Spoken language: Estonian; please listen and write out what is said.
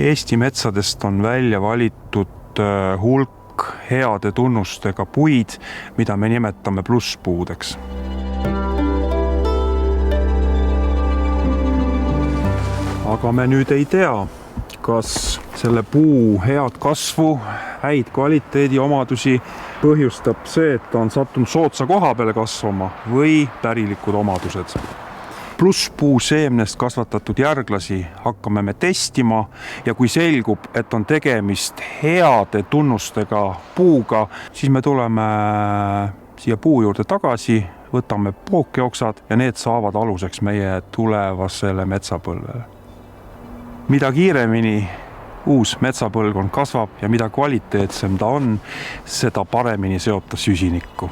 Eesti metsadest on välja valitud hulk heade tunnustega puid, mida me nimetame plusspuudeks. Aga me nüüd ei tea, kas selle puu head kasvu, häid kvaliteedi omadusi põhjustab see, et ta on sattunud soodsa koha peale kasvama või pärilikud omadused. Plusspuu seemnest kasvatatud järglasi hakkame me testima ja kui selgub, et on tegemist heade tunnustega puuga, siis me tuleme siia puu juurde tagasi, võtame pookioksad ja need saavad aluseks meie tulevasele metsapõlvele. Mida kiiremini uus metsapõlvkond kasvab ja mida kvaliteetsem ta on, seda paremini seob ta süsinikku.